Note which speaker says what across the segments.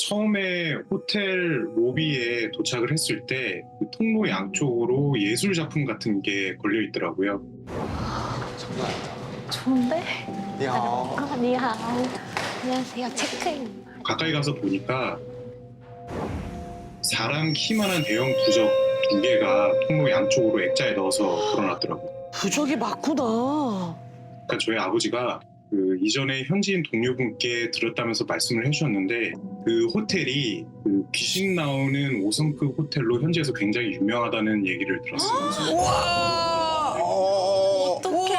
Speaker 1: 처음에 호텔 로비에 도착을 했을 때 그 통로 양쪽으로 예술 작품 같은 게 걸려 있더라고요.
Speaker 2: 장난 아니다.
Speaker 3: 좋은데?
Speaker 2: 야.
Speaker 3: 니하오. 안녕하세요. 체크인.
Speaker 1: 가까이 가서 보니까 사람 키만한 대형 부적 2개가 통로 양쪽으로 액자에 넣어서 걸어놨더라고요.
Speaker 4: 부적이 맞구나.
Speaker 1: 그러니까 저희 아버지가 그 이전에 현지인 동료분께 들었다면서 말씀을 해주셨는데 그 호텔이 그 귀신 나오는 5성급 호텔로 현지에서 굉장히 유명하다는 얘기를 들었어요.
Speaker 4: 우와.
Speaker 3: 어떡해.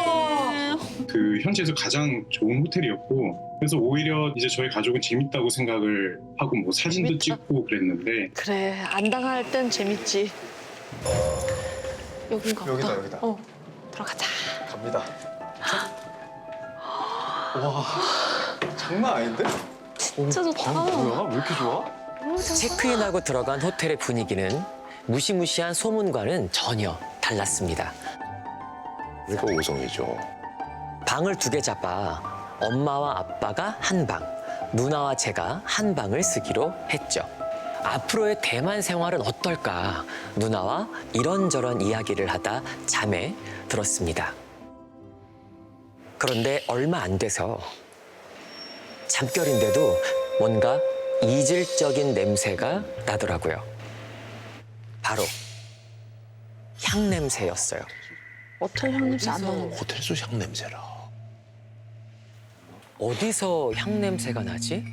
Speaker 1: 그 현지에서 가장 좋은 호텔이었고 그래서 오히려 이제 저희 가족은 재밌다고 생각을 하고 뭐 사진도
Speaker 3: 재밌다.
Speaker 1: 찍고 그랬는데
Speaker 4: 그래, 안 당할 땐 재밌지.
Speaker 3: 여긴가 보다.
Speaker 2: 여기다, 여기다.
Speaker 3: 들어가자.
Speaker 2: 갑니다. 와, 장난 아닌데?
Speaker 3: 진짜 좋다.
Speaker 2: 방 뭐야? 왜 이렇게 좋아?
Speaker 3: 너무 좋아.
Speaker 5: 체크인하고 들어간 호텔의 분위기는 무시무시한 소문과는 전혀 달랐습니다.
Speaker 6: 이거 5성이죠.
Speaker 5: 방을 2개 잡아 엄마와 아빠가 한 방, 누나와 제가 한 방을 쓰기로 했죠. 앞으로의 대만 생활은 어떨까? 누나와 이런저런 이야기를 하다 잠에 들었습니다. 그런데 얼마 안 돼서 잠결인데도 뭔가 이질적인 냄새가 나더라고요. 바로 향 냄새였어요.
Speaker 4: 모텔 향 냄새 안 나는 거.
Speaker 6: 호텔에서 향 냄새라.
Speaker 5: 어디서 향 냄새가 나지?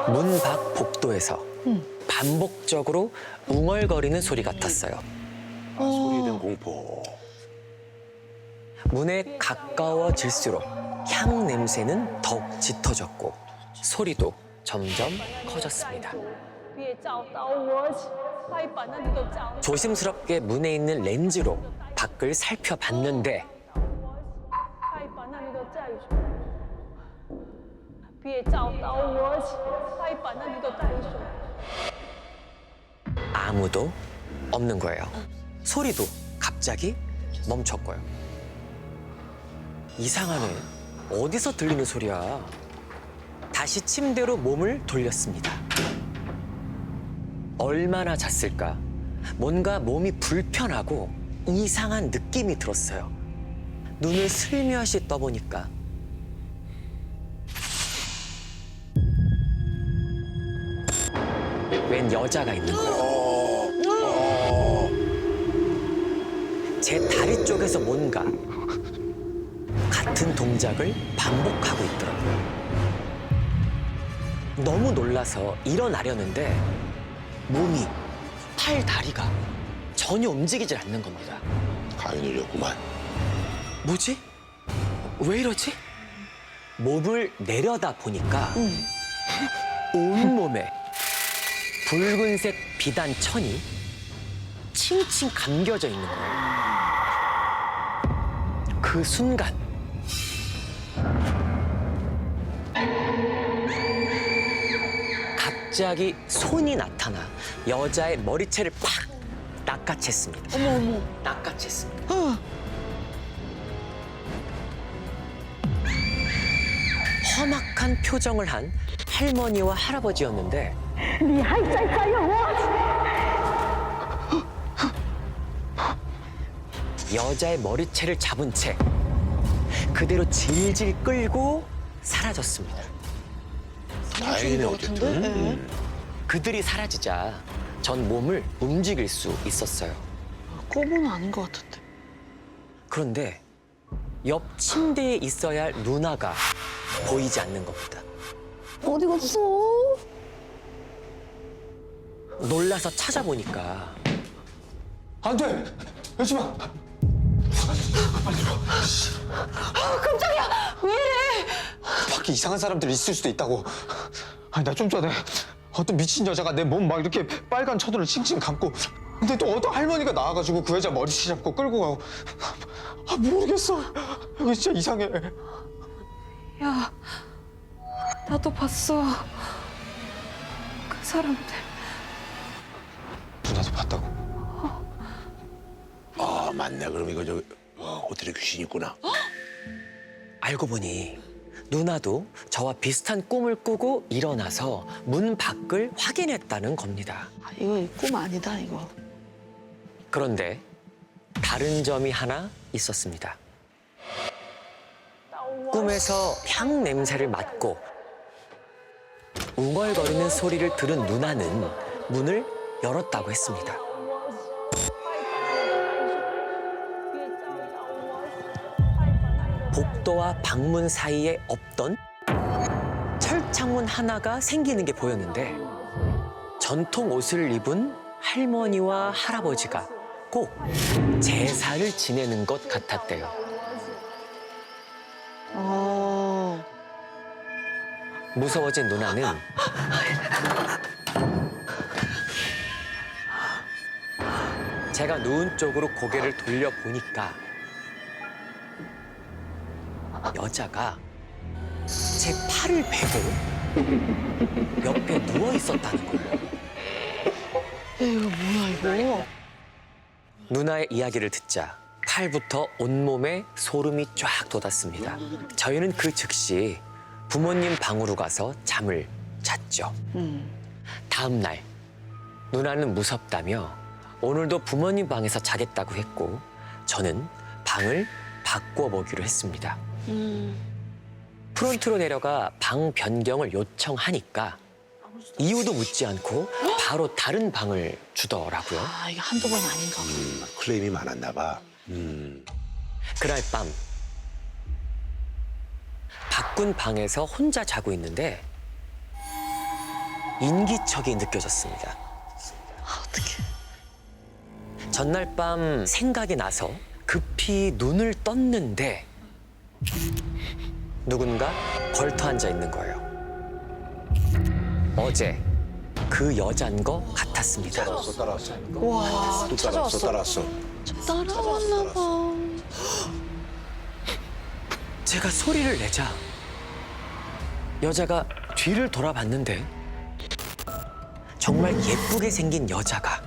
Speaker 5: 문 밖 복도에서 반복적으로 웅얼거리는 소리 같았어요.
Speaker 6: 아, 소리된 공포.
Speaker 5: 문에 가까워질수록 향 냄새는 더욱 짙어졌고 소리도 점점 커졌습니다. 조심스럽게 문에 있는 렌즈로 밖을 살펴봤는데 아무도 없는 거예요. 소리도 갑자기 멈췄고요. 이상하네. 어디서 들리는 소리야? 다시 침대로 몸을 돌렸습니다. 얼마나 잤을까? 뭔가 몸이 불편하고 이상한 느낌이 들었어요. 눈을 슬며시 떠보니까 웬 여자가 있는 거예요. 제 다리 쪽에서 뭔가 같은 동작을 반복하고 있더라고요. 너무 놀라서 일어나려는데 몸이, 팔, 다리가 전혀 움직이질 않는 겁니다.
Speaker 6: 가인이려구만.
Speaker 5: 뭐지? 왜 이러지? 몸을 내려다 보니까 온몸에 붉은색 비단 천이 칭칭 감겨져 있는 거예요. 그 순간 갑자기 손이 나타나 여자의 머리채를 팍 낚아챘습니다.
Speaker 4: 어머.
Speaker 5: 낚아챘습니다. 험악한 표정을 한 할머니와 할아버지였는데 여자의 머리채를 잡은 채 그대로 질질 끌고 사라졌습니다.
Speaker 6: 다행이네 어쨌든.
Speaker 5: 그들이 사라지자 전 몸을 움직일 수 있었어요.
Speaker 4: 꼬부는 아닌 것 같은데.
Speaker 5: 그런데 옆 침대에 있어야 할 누나가 보이지 않는 겁니다.
Speaker 3: 어디 갔어?
Speaker 5: 놀라서 찾아보니까
Speaker 2: 안 돼! 열지 마!
Speaker 4: 왜 이래?
Speaker 2: 밖에 이상한 사람들이 있을 수도 있다고. 아니, 나 좀 전에 어떤 미친 여자가 내 몸 막 이렇게 빨간 천으로 칭칭 감고 근데 또 어떤 할머니가 나와가지고 그 여자 머리채 잡고 끌고 가고 모르겠어. 여기 진짜 이상해.
Speaker 3: 야, 나도 봤어. 그 사람들.
Speaker 2: 누나도 봤다고?
Speaker 6: 아 맞네. 그럼 이거 호텔에 귀신이 있구나.
Speaker 5: 알고 보니 누나도 저와 비슷한 꿈을 꾸고 일어나서 문 밖을 확인했다는 겁니다.
Speaker 4: 아, 이거 꿈 아니다 이거.
Speaker 5: 그런데 다른 점이 하나 있었습니다. 꿈에서 향 냄새를 맡고 웅얼거리는 소리를 들은 누나는 문을 열었다고 했습니다. 복도와 방문 사이에 없던 철창문 하나가 생기는 게 보였는데 전통 옷을 입은 할머니와 할아버지가 꼭 제사를 지내는 것 같았대요. 무서워진 누나는 제가 누운 쪽으로 고개를 돌려보니까 여자가 제 팔을 베고 옆에 누워 있었다는 거예요.
Speaker 4: 야, 이거 뭐야 이거?
Speaker 5: 누나의 이야기를 듣자 팔부터 온몸에 소름이 쫙 돋았습니다. 저희는 그 즉시 부모님 방으로 가서 잠을 잤죠. 다음 날 누나는 무섭다며 오늘도 부모님 방에서 자겠다고 했고 저는 방을 바꿔보기로 했습니다. 프론트로 내려가 방 변경을 요청하니까 이유도 묻지 않고 바로 다른 방을 주더라고요.
Speaker 4: 아 이게 한두 번 아닌가 봐.
Speaker 6: 클레임이 많았나 봐.
Speaker 5: 그날 밤 바꾼 방에서 혼자 자고 있는데 인기척이 느껴졌습니다.
Speaker 4: 아 어떡해.
Speaker 5: 전날 밤 생각이 나서 급히 눈을 떴는데 누군가 걸터 앉아 있는 거예요. 어제 그 여잔 것 같았습니다.
Speaker 6: 따라왔어.
Speaker 4: 와
Speaker 6: 또
Speaker 4: 찾아왔어.
Speaker 6: 따라왔어.
Speaker 4: 따라왔나 봐.
Speaker 5: 제가 소리를 내자 여자가 뒤를 돌아봤는데 정말 예쁘게 생긴 여자가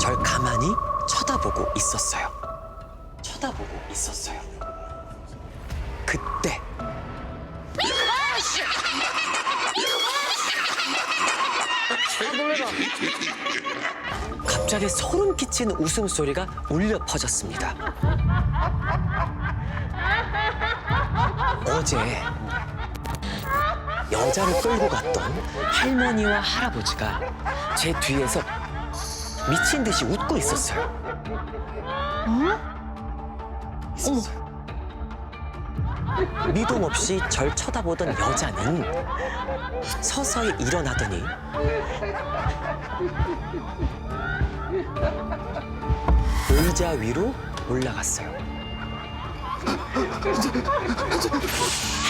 Speaker 5: 절 가만히 쳐다보고 있었어요. 쳐다보고 있었어요. 그때 갑자기 소름 끼치는 웃음소리가 울려 퍼졌습니다. 어제 여자를 끌고 갔던 할머니와 할아버지가 제 뒤에서 미친 듯이 웃고 있었어요. 있었어요. 미동 없이 절 쳐다보던 여자는 서서히 일어나더니 의자 위로 올라갔어요.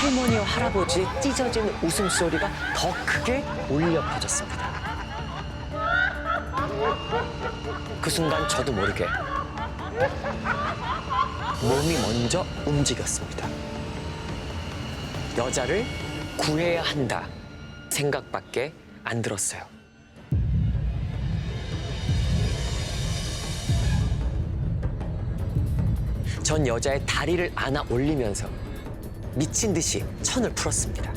Speaker 5: 할머니와 할아버지의 찢어진 웃음소리가 더 크게 울려 퍼졌습니다. 그 순간 저도 모르게 몸이 먼저 움직였습니다. 여자를 구해야 한다 생각밖에 안 들었어요. 전 여자의 다리를 안아 올리면서 미친 듯이 천을 풀었습니다.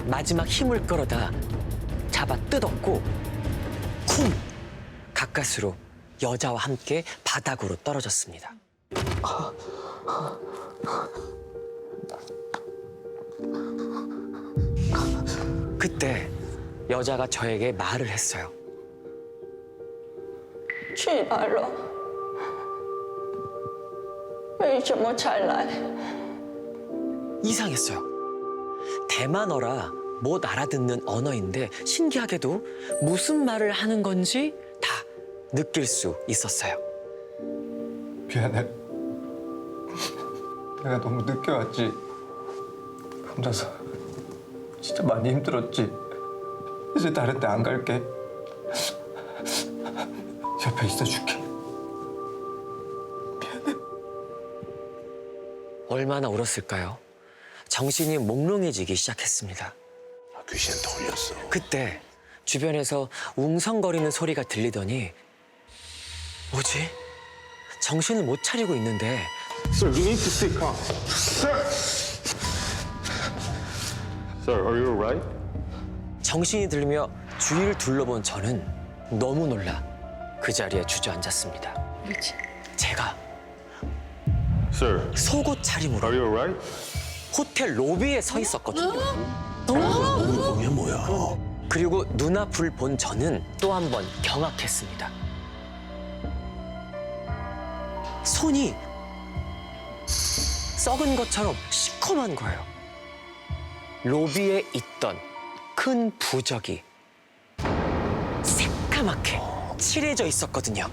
Speaker 5: 마지막 힘을 끌어다 잡아 뜯었고 쿵! 가까스로 여자와 함께 바닥으로 떨어졌습니다. 그때 여자가 저에게 말을 했어요.
Speaker 7: 去哪儿了？为什么才来？
Speaker 5: 이상했어요. 대만어라 못 알아듣는 언어인데 신기하게도 무슨 말을 하는 건지 다 느낄 수 있었어요.
Speaker 2: 미안해. 내가 너무 늦게 왔지. 혼자서 진짜 많이 힘들었지. 이제 다른 데 안 갈게. 옆에 있어줄게.
Speaker 5: 얼마나 울었을까요? 정신이 몽롱해지기 시작했습니다.
Speaker 6: 귀신한테 걸렸어.
Speaker 5: 그때 주변에서 웅성거리는 소리가 들리더니 뭐지? 정신을 못 차리고 있는데
Speaker 2: Sir, you need to stay calm. Sir! Sir, are you alright?
Speaker 5: 정신이 들며 주위를 둘러본 저는 너무 놀라 그 자리에 주저앉았습니다.
Speaker 4: 그렇지.
Speaker 5: 제가
Speaker 2: Sir,
Speaker 5: 속옷 차림으로
Speaker 2: are you alright?
Speaker 5: 호텔 로비에 서 있었거든요.
Speaker 6: 이게 뭐야?
Speaker 5: 그리고 눈앞을 본 저는 또 한 번 경악했습니다. 손이 썩은 것처럼 시커먼 거예요. 로비에 있던 큰 부적이 새까맣게 칠해져 있었거든요.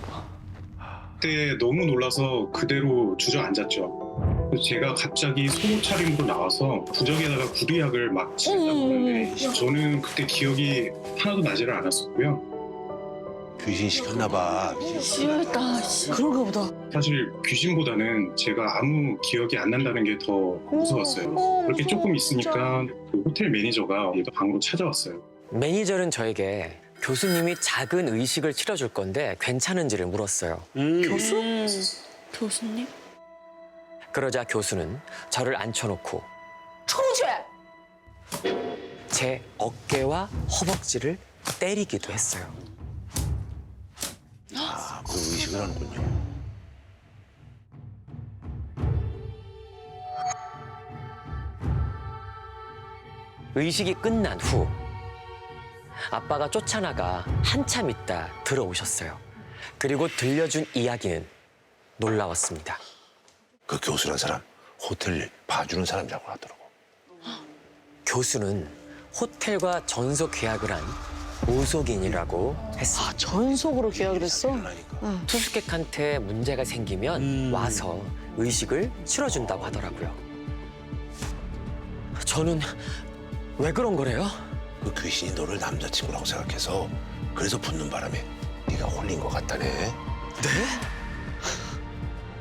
Speaker 1: 그때 너무 놀라서 그대로 주저앉았죠. 그래서 제가 갑자기 속옷 차림으로 나와서 부적에다가 구리약을 막 칠했다고 하는데 저는 그때 기억이 하나도 나지를 않았었고요.
Speaker 6: 귀신 시켰나 봐.
Speaker 4: 싫었다. 그런가 보다.
Speaker 1: 사실 귀신보다는 제가 아무 기억이 안 난다는 게 더 무서웠어요. 그렇게 조금 있으니까 그 호텔 매니저가 얘도 방으로 찾아왔어요.
Speaker 5: 매니저는 저에게 교수님이 작은 의식을 치러줄 건데 괜찮은지를 물었어요.
Speaker 4: 교수님?
Speaker 5: 그러자 교수는 저를 앉혀놓고 제 어깨와 허벅지를 때리기도 했어요.
Speaker 6: 아, 그 의식을 하는군요.
Speaker 5: 의식이 끝난 후 아빠가 쫓아나가 한참 있다 들어오셨어요. 그리고 들려준 이야기는 놀라웠습니다.
Speaker 6: 그 교수란 사람 호텔 봐주는 사람이라고 하더라고.
Speaker 5: 교수는 호텔과 전속 계약을 한 무속인이라고 했습니다.
Speaker 4: 아, 전속으로 계약을 했어?
Speaker 6: 그러니까.
Speaker 5: 투숙객한테 문제가 생기면 와서 의식을 치러준다고 하더라고요. 저는 왜 그런 거래요?
Speaker 6: 그 귀신이 너를 남자친구라고 생각해서 그래서 붙는 바람에 네가 홀린 것 같다네.
Speaker 5: 네?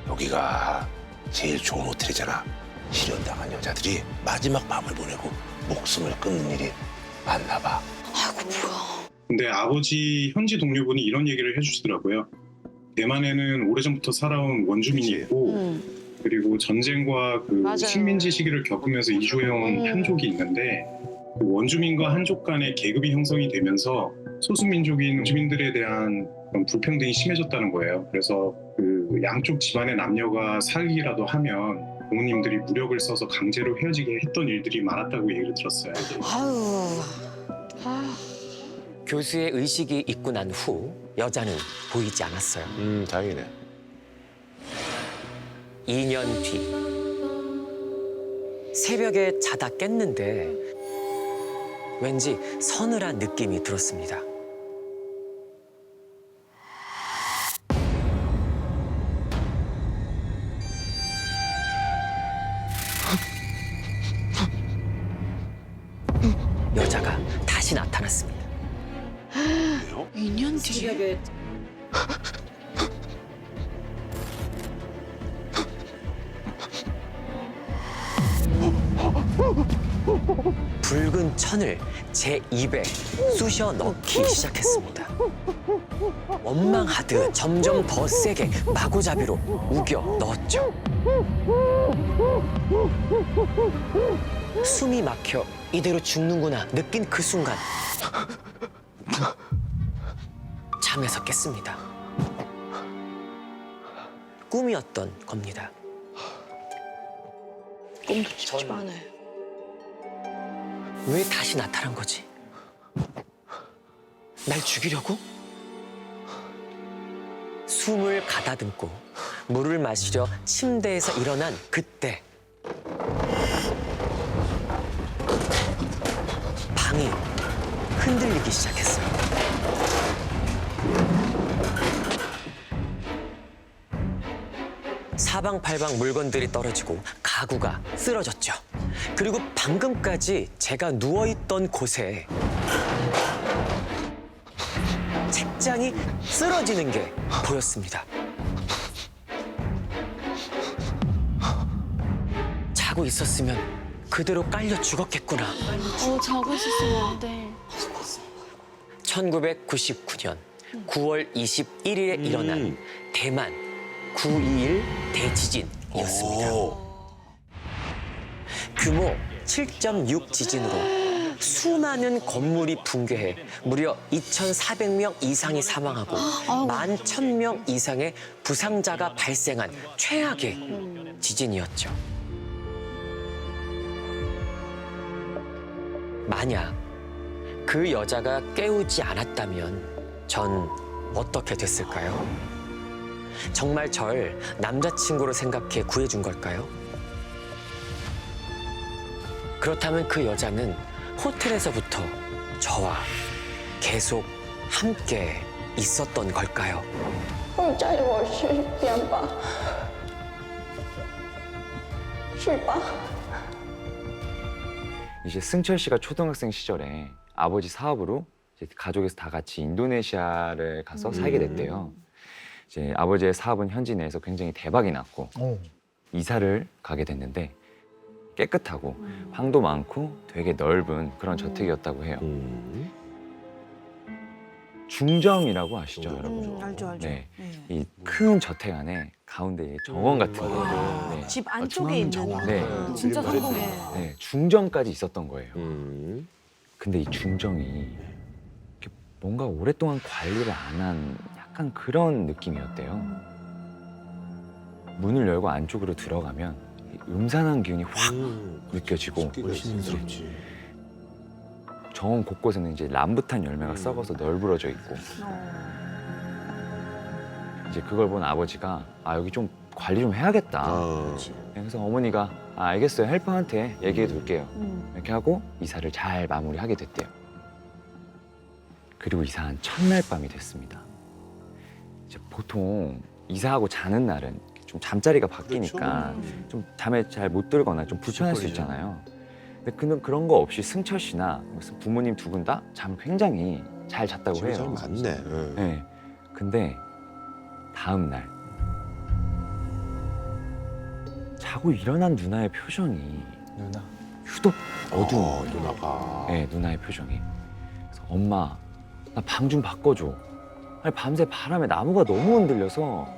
Speaker 6: 여기가 제일 좋은 호텔이잖아. 실현당한 여자들이 마지막 밤을 보내고 목숨을 끊는 일이 많나 봐.
Speaker 4: 아이고, 뭐야.
Speaker 1: 근데 아버지 현지 동료분이 이런 얘기를 해주시더라고요. 대만에는 오래전부터 살아온 원주민이
Speaker 6: 그치.
Speaker 1: 있고 그리고 전쟁과 그
Speaker 4: 맞아요.
Speaker 1: 식민지 시기를 겪으면서 이주해온 한족이 있는데 그 원주민과 한족 간의 계급이 형성이 되면서 소수민족인 주민들에 대한 그런 불평등이 심해졌다는 거예요. 그래서 그 양쪽 집안의 남녀가 사귀기라도 하면 부모님들이 무력을 써서 강제로 헤어지게 했던 일들이 많았다고 얘기를 들었어요.
Speaker 4: 아유. 아,
Speaker 5: 교수의 의식이 있고 난 후 여자는 보이지 않았어요.
Speaker 6: 다행이네.
Speaker 5: 2년 뒤 새벽에 자다 깼는데 왠지 서늘한 느낌이 들었습니다. 여자가 다시 나타났습니다.
Speaker 4: 2년 뒤에?
Speaker 5: 붉은 천을 제 입에 쑤셔 넣기 시작했습니다. 원망하듯 점점 더 세게 마구잡이로 우겨 넣었죠. 숨이 막혀 이대로 죽는구나 느낀 그 순간 잠에서 깼습니다. 꿈이었던 겁니다.
Speaker 4: 꿈도 찝찝하네.
Speaker 5: 왜 다시 나타난 거지? 날 죽이려고? 숨을 가다듬고 물을 마시려 침대에서 일어난 그때 방이 흔들리기 시작했어요. 사방팔방 물건들이 떨어지고 가구가 쓰러졌죠. 그리고 방금까지 제가 누워있던 곳에 책장이 쓰러지는 게 보였습니다. 자고 있었으면 그대로 깔려 죽었겠구나.
Speaker 4: 자고 있었으면 안 돼.
Speaker 5: 1999년 9월 21일에 일어난 대만 9.21 대지진이었습니다. 규모 7.6 지진으로 수많은 건물이 붕괴해 무려 2,400명 이상이 사망하고 11,000명 이상의 부상자가 발생한 최악의 지진이었죠. 만약 그 여자가 깨우지 않았다면 전 어떻게 됐을까요? 정말 절 남자친구로 생각해 구해준 걸까요? 그렇다면 그 여자는 호텔에서부터 저와 계속 함께 있었던 걸까요?
Speaker 7: 会载我去边吧，去吧。
Speaker 8: 이제 승철 씨가 초등학생 시절에 아버지 사업으로 이제 가족에서 다 같이 인도네시아를 가서 살게 됐대요. 이제 아버지의 사업은 현지 내에서 굉장히 대박이 났고 이사를 가게 됐는데 깨끗하고 방도 많고 되게 넓은 그런 저택이었다고 해요. 중정이라고 아시죠, 여러분?
Speaker 4: 알죠, 알죠.
Speaker 8: 네, 이 큰 저택 안에 가운데 정원 같은 거. 네.
Speaker 4: 집 안쪽에 있는.
Speaker 8: 네.
Speaker 4: 진짜 성공해.
Speaker 8: 네, 중정까지 있었던 거예요. 근데 이 중정이 이렇게 뭔가 오랫동안 관리를 안 한 약간 그런 느낌이었대요. 문을 열고 안쪽으로 들어가면 이 음산한 기운이 확 느껴지고 정원 곳곳에는 이제 람부탄 열매가 썩어서 널브러져 있고 이제 그걸 본 아버지가 여기 좀 관리 좀 해야겠다. 그래서 어머니가 알겠어요, 헬퍼한테 얘기해 둘게요. 이렇게 하고 이사를 잘 마무리하게 됐대요. 그리고 이사한 첫날 밤이 됐습니다. 이제 보통 이사하고 자는 날은 좀 잠자리가 바뀌니까 좀 잠에 잘 못 들거나 좀 불편할 수 있잖아요. 근데 그런 거 없이 승철 씨나 부모님 두 분 다 잠 굉장히 잘 잤다고 해요.
Speaker 6: 참 많네.
Speaker 8: 네. 근데 다음 날 자고 일어난 누나의 표정이 유독 어두워.
Speaker 6: 누나가.
Speaker 8: 네, 누나의 표정이. 그래서 엄마, 나 방 좀 바꿔줘. 아니, 밤새 바람에 나무가 너무 흔들려서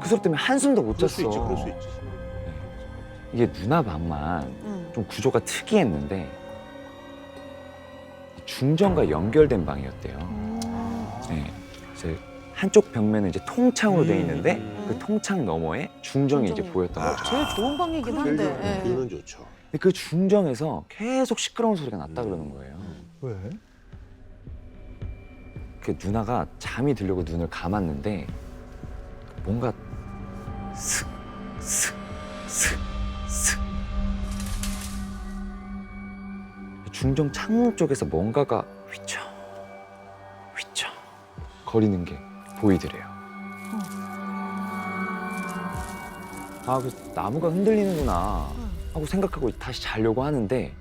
Speaker 8: 그 소리 때문에 한숨도 못
Speaker 6: 그럴
Speaker 8: 잤어.
Speaker 6: 수 있지, 그럴 수 있지.
Speaker 8: 이게 누나 방만 좀 구조가 특이했는데 중정과 연결된 방이었대요. 네, 이제 한쪽 벽면은 이제 통창으로 돼 있는데 그 통창 너머에 중정이 이제 보였던 거죠.
Speaker 4: 제일 좋은 방이긴 한데. 예.
Speaker 6: 뷰는 좋죠.
Speaker 8: 근데 그 중정에서 계속 시끄러운 소리가 났다 그러는 거예요.
Speaker 2: 왜?
Speaker 8: 그 누나가 잠이 들려고 눈을 감았는데 뭔가 슥, 슥, 슥, 슥. 중정 창문 쪽에서 뭔가가 휘청, 휘청 거리는 게 보이더래요. 그 나무가 흔들리는구나 하고 생각하고 다시 자려고 하는데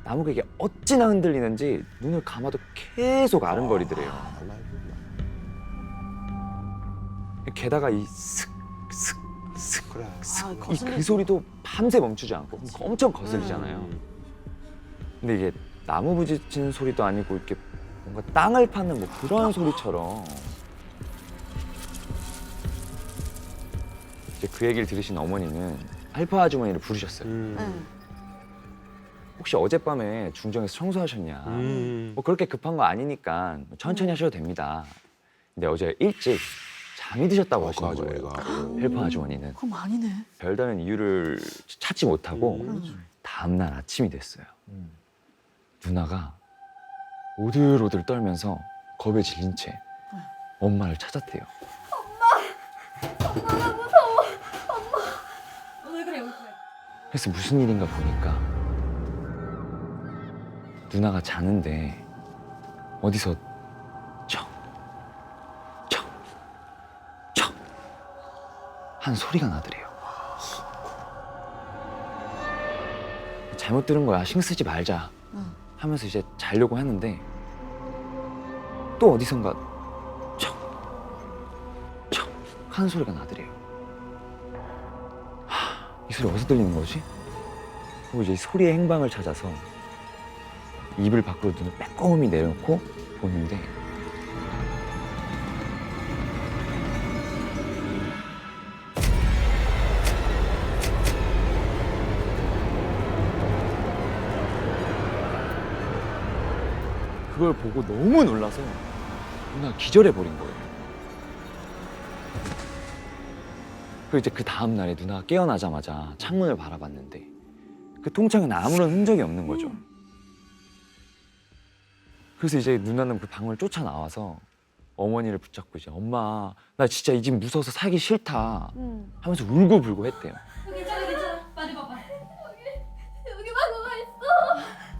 Speaker 8: 나무가 이게 어찌나 흔들리는지 눈을 감아도 계속 아른거리더래요. 게다가 이 슥, 슥, 슥,
Speaker 6: 그래.
Speaker 8: 슥,
Speaker 4: 거슬리지.
Speaker 8: 그 소리도 밤새 멈추지 않고 엄청 거슬리잖아요. 근데 이게 나무 부딪히는 소리도 아니고 이렇게 뭔가 땅을 파는 뭐 그런 소리처럼 이제 그 얘기를 들으신 어머니는 알파 아주머니를 부르셨어요. 혹시 어젯밤에 중정에서 청소하셨냐? 뭐 그렇게 급한 거 아니니까 천천히 하셔도 됩니다. 근데 어제 일찍 잠이 드셨다고 하시는 거예요. 헬퍼 아주머니는.
Speaker 4: 그럼 아니네.
Speaker 8: 별다른 이유를 찾지 못하고 다음날 아침이 됐어요. 누나가 오들오들 떨면서 겁에 질린 채 엄마를 찾았대요.
Speaker 3: 엄마가 무서워.
Speaker 8: 그래서 무슨 일인가 보니까 누나가 자는데 어디서 척, 척, 척 한 소리가 나더래요. 잘못 들은 거야. 신경 쓰지 말자 하면서 이제 자려고 하는데 또 어디선가 척, 척 하는 소리가 나더래요. 이 소리 어디서 들리는 거지? 그리고 이제 소리의 행방을 찾아서 이불 밖으로 눈을 빼꼼히 내놓고 보는데 그걸 보고 너무 놀라서 누나가 기절해버린 거예요. 그리고 이제 그 다음 날에 누나가 깨어나자마자 창문을 바라봤는데 그 통창에는 아무런 흔적이 없는 거죠. 그래서 이제 누나는 그 방을 쫓아 나와서 어머니를 붙잡고 이제 엄마 나 진짜 이 집 무서워서 살기 싫다 하면서 울고불고 했대요.
Speaker 9: 괜찮아. 빨리 봐봐. 여기 마구가 있어.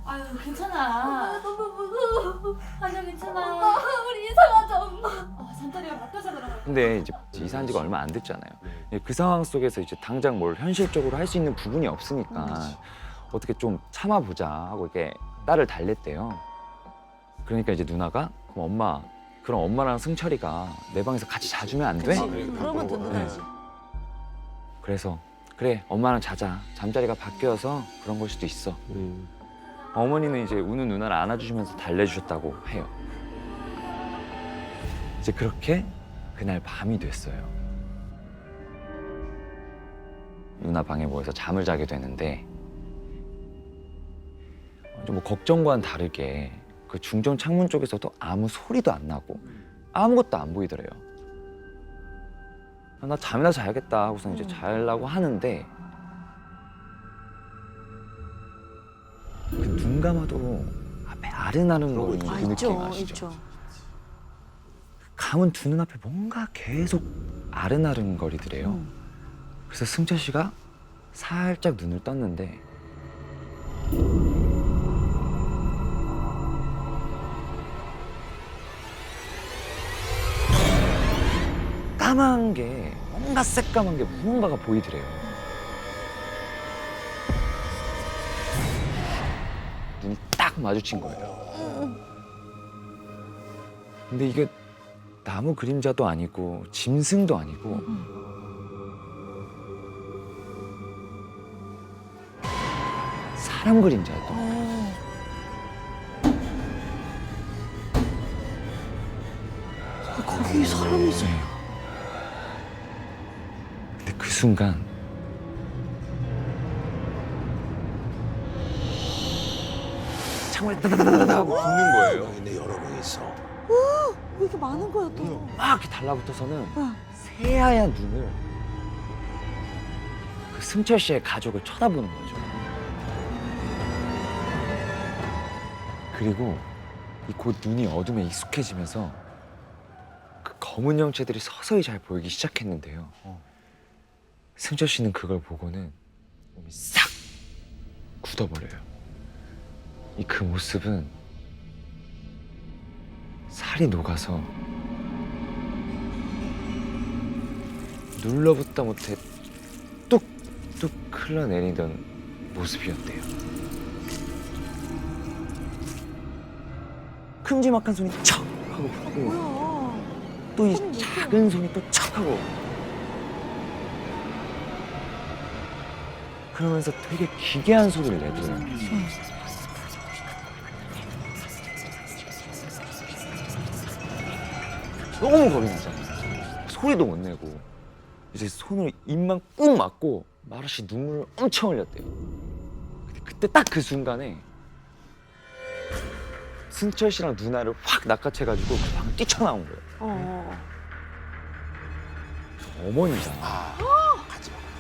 Speaker 9: 아유, 괜찮아. 너무 무서워. 아니야, 괜찮아. 엄마, 우리 이상하자, 엄마. 잠자리가 바뀌어서 그런 거야.
Speaker 8: 근데 이제 이사한 지가 얼마 안 됐잖아요. 그 상황 속에서 이제 당장 뭘 현실적으로 할 수 있는 부분이 없으니까 어떻게 좀 참아보자 하고 이렇게 딸을 달랬대요. 그러니까 이제 누나가 그럼 엄마랑 승철이가 내 방에서 같이 자주면 안 돼?
Speaker 4: 그러면 든든하지.
Speaker 8: 그래서 그래 엄마랑 자자. 잠자리가 바뀌어서 그런 걸 수도 있어. 어머니는 이제 우는 누나를 안아주시면서 달래주셨다고 해요. 이제 그렇게 그날 밤이 됐어요. 누나 방에 모여서 잠을 자게 되는데 좀 뭐 걱정과는 다르게 그 중정 창문 쪽에서도 아무 소리도 안 나고 아무것도 안 보이더래요. 나 잠이나 자야겠다 하고서 이제 자려고 하는데 그 눈 감아도 앞에 아른아른거리는 그 느낌 아시죠? 감은 두 눈앞에 뭔가 계속 아른아른거리더래요. 그래서 승철 씨가 살짝 눈을 떴는데 까만 게 뭔가 새까만 게 무언가가 보이더래요. 눈이 딱 마주친 거예요. 근데 이게 나무 그림자도 아니고 짐승도 아니고 사람 그림자였던 거예요.
Speaker 4: 거기 사람이 있어.
Speaker 8: 근데 그 순간 창문에 따다다다다 하고 붙는 거예요.
Speaker 6: 있네, 여러 명 있어.
Speaker 4: 왜 이렇게 많은 거야 또?
Speaker 8: 막 이렇게 달라붙어서는 새하얀 눈을 그 승철 씨의 가족을 쳐다보는 거죠. 그리고 이 곧 눈이 어둠에 익숙해지면서 그 검은 형체들이 서서히 잘 보이기 시작했는데요. 승철 씨는 그걸 보고는 몸이 싹 굳어버려요. 이 그 모습은 살이 녹아서 눌러붙다 못해 뚝뚝 흘러내리던 모습이었대요. 큼지막한 손이 척 하고 붙고 또 이 작은 손이 또 척 하고 그러면서 되게 기괴한 소리를 내더라고요. 너무 겁이 나잖아요. 소리도 못 내고 이제 손으로 입만 꾹 막고 말없이 눈물을 엄청 흘렸대요. 근데 그때 딱 그 순간에 승철 씨랑 누나를 확 낚아채가지고 그 방을 뛰쳐나온 거예요. 어머니가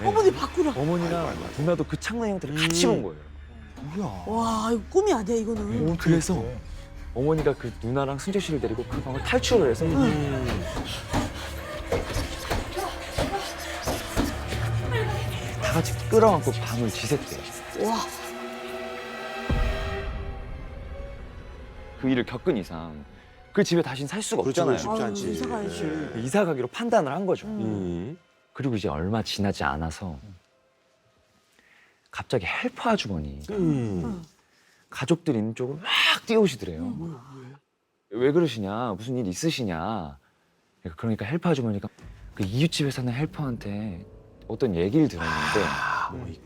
Speaker 8: 네.
Speaker 4: 어머니 바꾸라.
Speaker 8: 어머니랑 누나도 그 창문 형태를 같이 본 거예요.
Speaker 4: 와 이거 꿈이 아니야 이거는.
Speaker 8: 그래서 어머니가 그 누나랑 승철 씨를 데리고 그 방을 탈출을 해서 다 같이 끌어안고 밤을 지샜대요.
Speaker 4: 와.
Speaker 8: 그 일을 겪은 이상 그 집에 다시는 살 수가 없잖아요.
Speaker 6: 쉽지 않지.
Speaker 4: 이사 가야지.
Speaker 8: 이사 가기로 판단을 한 거죠. 그리고 이제 얼마 지나지 않아서 갑자기 헬퍼 아주머니가 가족들 있는 쪽으로 막 뛰어오시더래요. 왜 그러시냐? 무슨 일 있으시냐? 그러니까 헬퍼 아주머니가 그 이웃집에 사는 헬퍼한테 어떤 얘기를 들었는데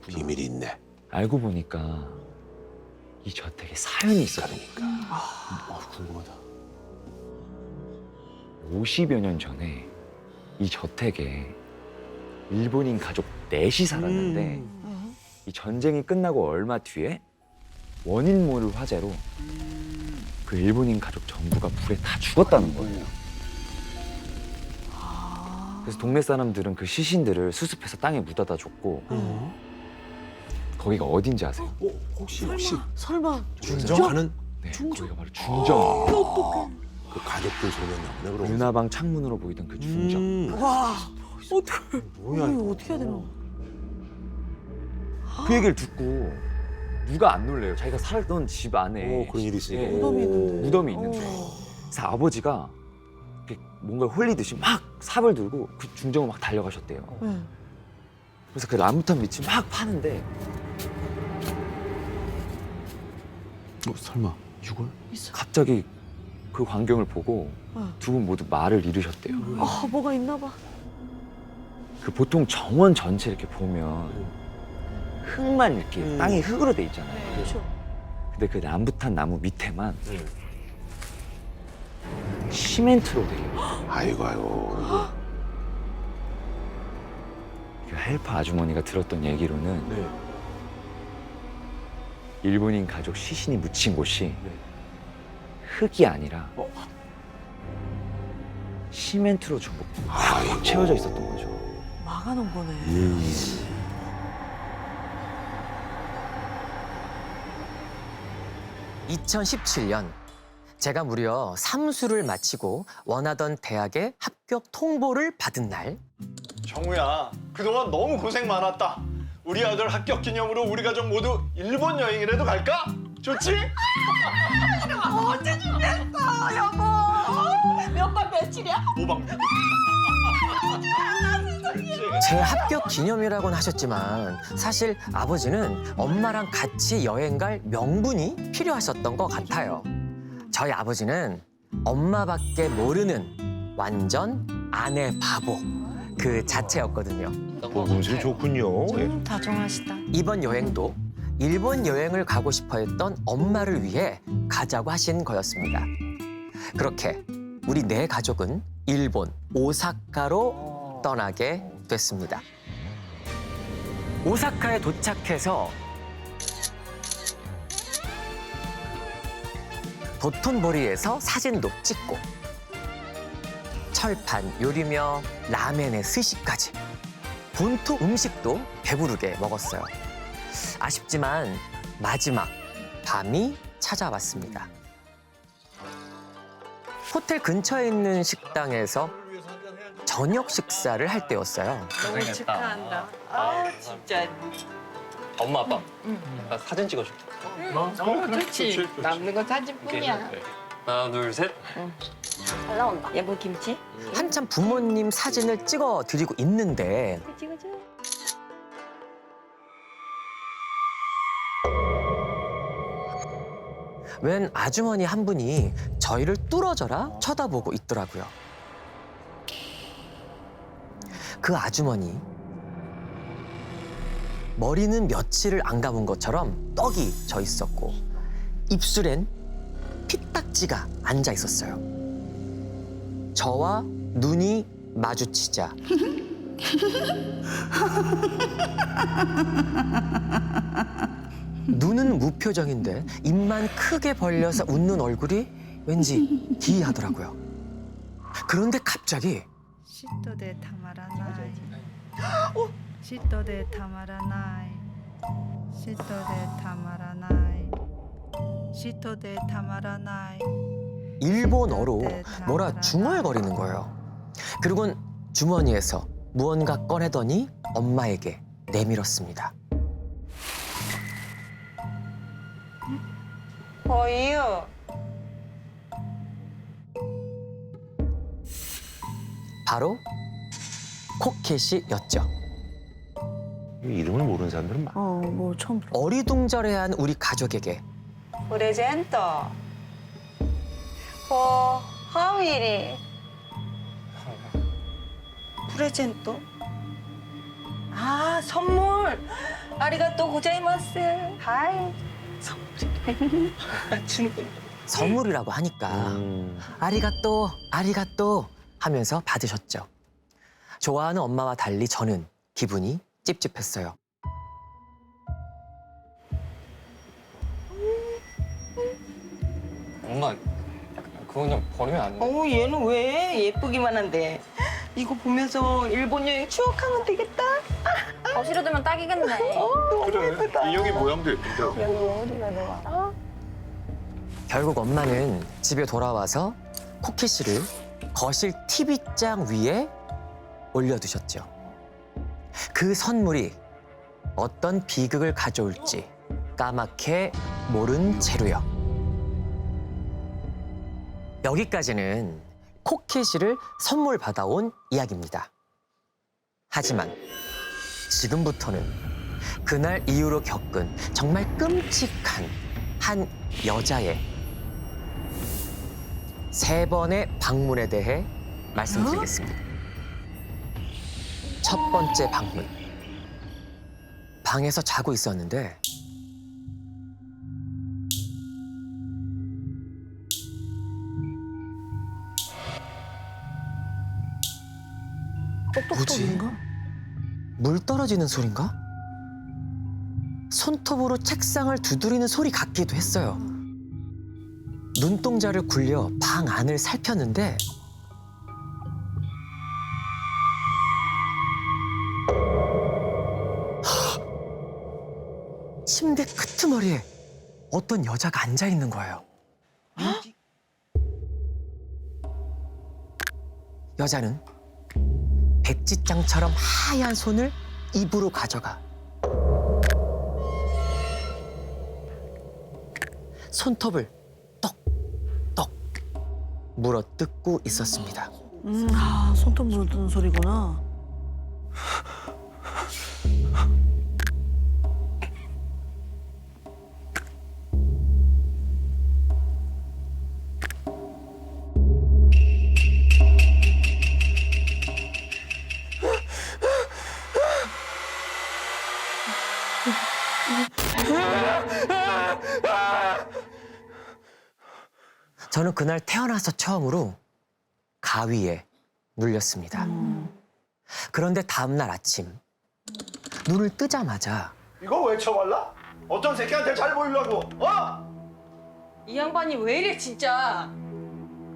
Speaker 6: 비밀이 있네.
Speaker 8: 알고 보니까 이 저택에 사연이 있었다니까.
Speaker 6: 궁금하다.
Speaker 8: 50여 년 전에 이 저택에 일본인 가족 넷이 살았는데 이 전쟁이 끝나고 얼마 뒤에 원인 모를 화재로 그 일본인 가족 전부가 불에 다 죽었다는 거예요. 그래서 동네 사람들은 그 시신들을 수습해서 땅에 묻어다 줬고 거기가 어딘지 아세요?
Speaker 6: 혹시
Speaker 4: 설마
Speaker 6: 중정 가는
Speaker 8: 네,
Speaker 4: 중정?
Speaker 8: 거기가 바로 중정.
Speaker 6: 그 가족들 소리였나 보네 그럼.
Speaker 8: 은하방 창문으로 보이던 그 중정.
Speaker 4: 와 어떡해.
Speaker 6: 뭐야
Speaker 4: 이거
Speaker 6: 이거.
Speaker 4: 어떻게 해야 되나?
Speaker 8: 그 얘기를 듣고 누가 안 놀래요? 자기가 살던 집 안에
Speaker 6: 그런 일이 있으니까.
Speaker 8: 예,
Speaker 4: 무덤이 있는데.
Speaker 8: 무덤이 있는데. 그래서 아버지가 이렇게 뭔가 홀리듯이 막 삽을 들고 그 중정을 막 달려가셨대요.
Speaker 4: 네.
Speaker 8: 그래서 그 람부탄 밑을 막 파는데
Speaker 6: 설마 이걸?
Speaker 8: 갑자기 그 광경을 보고
Speaker 4: 어.
Speaker 8: 두 분 모두 말을 잃으셨대요.
Speaker 4: 아 뭐가 있나 봐.
Speaker 8: 그 보통 정원 전체 이렇게 보면 흙만 이렇게 땅이 흙으로 돼 있잖아요.
Speaker 4: 그렇죠.
Speaker 8: 근데 그 람부탄 나무 밑에만 시멘트로 돼 있어요.
Speaker 6: 아이고.
Speaker 8: 그 헬퍼 아주머니가 들었던 얘기로는 일본인 가족 시신이 묻힌 곳이 흙이 아니라 시멘트로 전부 꽉 채워져 있었던 거죠.
Speaker 4: 막아놓은 거네.
Speaker 5: 2017년 제가 무려 삼수를 마치고 원하던 대학에 합격 통보를 받은 날
Speaker 2: 정우야, 그동안 너무 고생 많았다. 우리 아들 합격 기념으로 우리 가족 모두 일본 여행이라도 갈까? 좋지?
Speaker 7: 언제 준비했어, 여보? 몇 박 며칠이야?
Speaker 2: 5박.
Speaker 5: 제 합격 기념이라고는 하셨지만 사실 아버지는 엄마랑 같이 여행 갈 명분이 필요하셨던 것 같아요. 저희 아버지는 엄마밖에 모르는 완전 아내 바보 그 자체였거든요.
Speaker 6: 본심이 좋군요. 예.
Speaker 3: 다정하시다.
Speaker 5: 이번 여행도 일본 여행을 가고 싶어 했던 엄마를 위해 가자고 하신 거였습니다. 그렇게 우리 네 가족은 일본 오사카로 떠나게 됐습니다. 오사카에 도착해서 도톤보리에서 사진도 찍고 철판 요리며 라멘에 스시까지 본토 음식도 배부르게 먹었어요. 아쉽지만 마지막 밤이 찾아왔습니다. 호텔 근처에 있는 식당에서 저녁 식사를 할 때였어요.
Speaker 3: 너무 축하한다. 아 진짜.
Speaker 5: 엄마 아빠 나 사진 찍어줄게.
Speaker 3: 좋지. 남는 건 사진뿐이야.
Speaker 5: 하나 둘 셋.
Speaker 7: 잘 나온다.
Speaker 3: 여보 김치?
Speaker 5: 한참 부모님 사진을 찍어 드리고 있는데
Speaker 3: 찍어줘.
Speaker 5: 웬 아주머니 한 분이 저희를 뚫어져라 쳐다보고 있더라고요. 그 아주머니 머리는 며칠을 안 감은 것처럼 떡이 져 있었고 입술엔 피딱지가 앉아 있었어요. 저와 눈이 마주치자 눈은 무표정인데 입만 크게 벌려서 웃는 얼굴이 왠지 기이하더라고요. 그런데 갑자기
Speaker 10: 嫉妬でたまらない嫉妬でたまらない嫉妬でたまらない嫉妬でたまらない
Speaker 5: 일본어로 뭐라 중얼거리는 거예요. 그리고는 주머니에서 무언가 꺼내더니 엄마에게 내밀었습니다.
Speaker 7: 어이유.
Speaker 5: 바로 코켓이였죠.
Speaker 6: 이름을 모르는 사람들은 많아.
Speaker 4: 뭐 처음 들어.
Speaker 5: 어리둥절해한 우리 가족에게
Speaker 7: 프레젠토. 하위리. 프레젠토? 아, 선물. 아리가또 고자이마스. 하이.
Speaker 5: 선물이라고 하니까 아리가또 아리가또 하면서 받으셨죠. 좋아하는 엄마와 달리 저는 기분이 찝찝했어요.
Speaker 2: 엄마, 그거 그냥 버리면 안 돼.
Speaker 3: 얘는 왜 예쁘기만 한데. 이거 보면서 일본 여행 추억하면 되겠다.
Speaker 9: 거실에 두면 딱이겠네.
Speaker 1: 인형이 모양도 예쁜데.
Speaker 5: 결국 엄마는 집에 돌아와서 코키 씨를 거실 TV장 위에 올려두셨죠. 그 선물이 어떤 비극을 가져올지 까맣게 모른 채로요. 여기까지는 코키 씨를 선물 받아온 이야기입니다. 하지만 지금부터는 그날 이후로 겪은 정말 끔찍한 한 여자의 3번의 방문에 대해 말씀드리겠습니다. 첫 번째 방문. 방에서 자고 있었는데
Speaker 4: 똑똑똑인가?
Speaker 5: 물 떨어지는 소린가? 손톱으로 책상을 두드리는 소리 같기도 했어요. 눈동자를 굴려 방 안을 살폈는데 침대 끄트머리에 어떤 여자가 앉아 있는 거예요. 여자는 백지장처럼 하얀 손을 입으로 가져가 손톱을 떡떡 물어뜯고 있었습니다.
Speaker 4: 손톱 물어뜯는 소리구나.
Speaker 5: 저는 그날 태어나서 처음으로 가위에 눌렸습니다. 그런데 다음날 아침 눈을 뜨자마자
Speaker 11: 이거 왜 쳐발라? 어떤 새끼한테 잘 보이려고? 어?
Speaker 3: 이 양반이 왜 이래 진짜.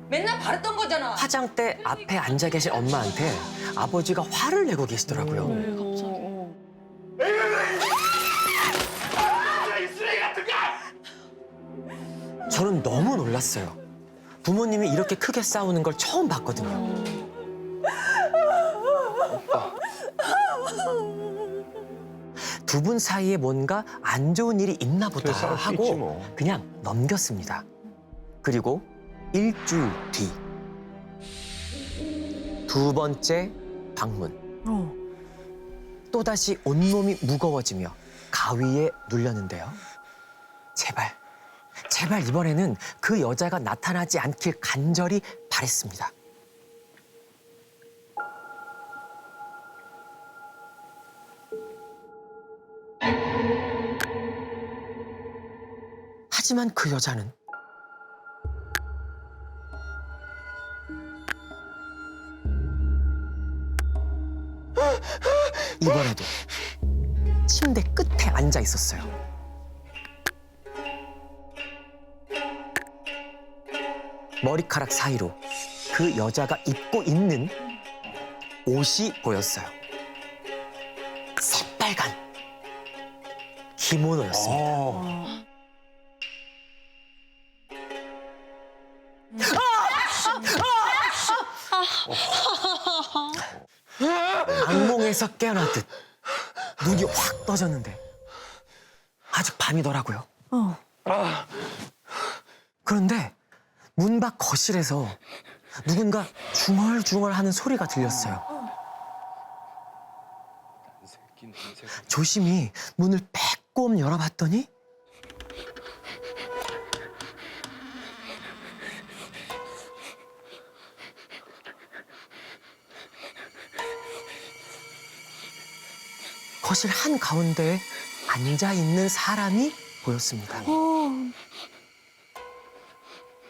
Speaker 3: 맨날 바랬던 거잖아.
Speaker 5: 화장대 앞에 앉아 계신 엄마한테 아버지가 화를 내고 계시더라고요.
Speaker 11: 이 쓰레기 같은 거!
Speaker 5: 저는 너무 놀랐어요. 부모님이 이렇게 크게 싸우는 걸 처음 봤거든요. 두 분 사이에 뭔가 안 좋은 일이 있나 보다 하고 그냥 넘겼습니다. 그리고 일주일 뒤 두 번째 방문. 또다시 온몸이 무거워지며 가위에 눌렸는데요. 제발 이번에는 그 여자가 나타나지 않길 간절히 바랬습니다. 하지만 그 여자는 이번에도 침대 끝에 앉아 있었어요. 머리카락 사이로 그 여자가 입고 있는 옷이 보였어요. 새빨간 기모노였습니다. 악몽에서 깨어나듯 눈이 확 떠졌는데 아직 밤이더라고요. 그런데 문 밖 거실에서 누군가 중얼중얼 하는 소리가 들렸어요. 조심히 문을 빼꼼 열어봤더니 거실 한가운데에 앉아있는 사람이 보였습니다.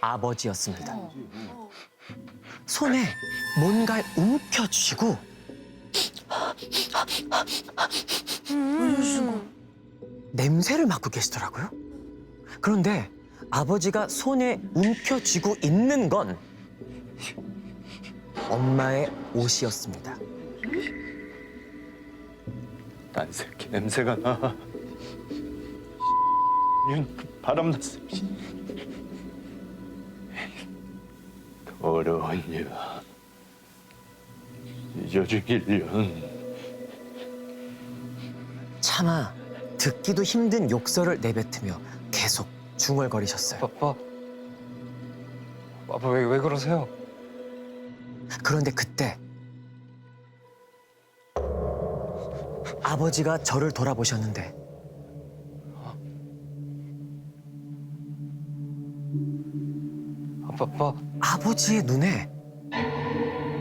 Speaker 5: 아버지였습니다. 손에 뭔가를 움켜쥐고 냄새를 맡고 계시더라고요. 그런데 아버지가 손에 움켜쥐고 있는 건 엄마의 옷이었습니다.
Speaker 11: 난 새끼 냄새가 나. 바람났어. 더러운 일. 잊어주길련.
Speaker 5: 차마 듣기도 힘든 욕설을 내뱉으며 계속 중얼거리셨어요.
Speaker 2: 아빠 왜 그러세요?
Speaker 5: 그런데 그때 아버지가 저를 돌아보셨는데
Speaker 2: 아빠.
Speaker 5: 아버지의 눈에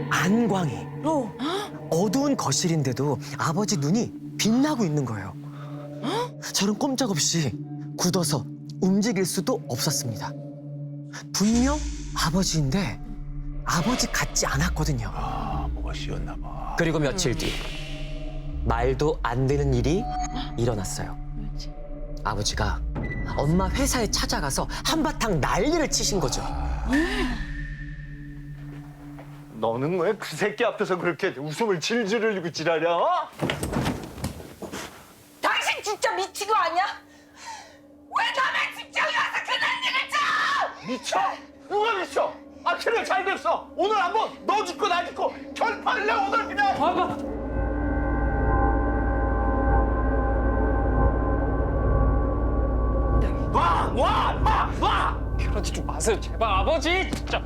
Speaker 5: 안광이 어두운 거실인데도 아버지 눈이 빛나고 있는 거예요. 저는 꼼짝없이 굳어서 움직일 수도 없었습니다. 분명 아버지인데 아버지 같지 않았거든요.
Speaker 6: 뭐가 씌었나 봐.
Speaker 5: 그리고 며칠 뒤 말도 안 되는 일이 일어났어요. 아버지가 엄마 회사에 찾아가서 한바탕 난리를 치신 거죠.
Speaker 11: 너는 왜 그 새끼 앞에서 그렇게 웃음을 질질 흘리고 지랄이야? 어?
Speaker 7: 당신 진짜 미친 거 아니야? 왜 남의 직장에 와서 그 난리를 쳐?
Speaker 11: 미쳐? 누가 미쳐? 아 그래 잘 됐어. 오늘 한번 너 죽고 나 죽고 결판을 내 오늘 그냥. 놔!
Speaker 2: 그러지 좀 마세요, 제발 아버지. 진짜.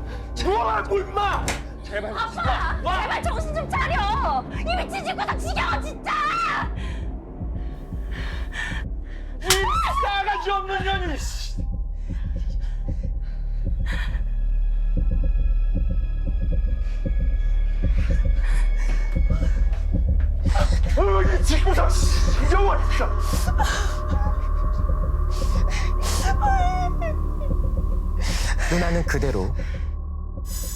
Speaker 11: 뭐라고 임마! 제발
Speaker 9: 아빠! 제발 정신 좀 차려! 이 미친 짓보다 지겨워 진짜!
Speaker 11: 싸가지 없는 년이. 이 집구석 시정원 진짜.
Speaker 5: 누나는 그대로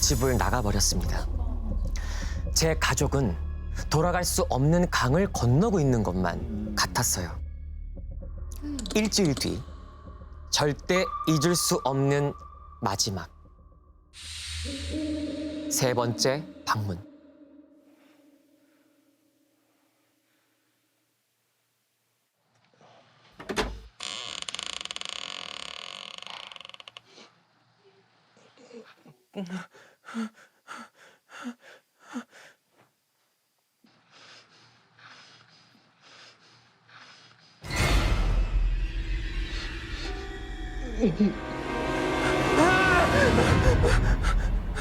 Speaker 5: 집을 나가버렸습니다. 제 가족은 돌아갈 수 없는 강을 건너고 있는 것만 같았어요. 일주일 뒤 절대 잊을 수 없는 마지막 세 번째 방문.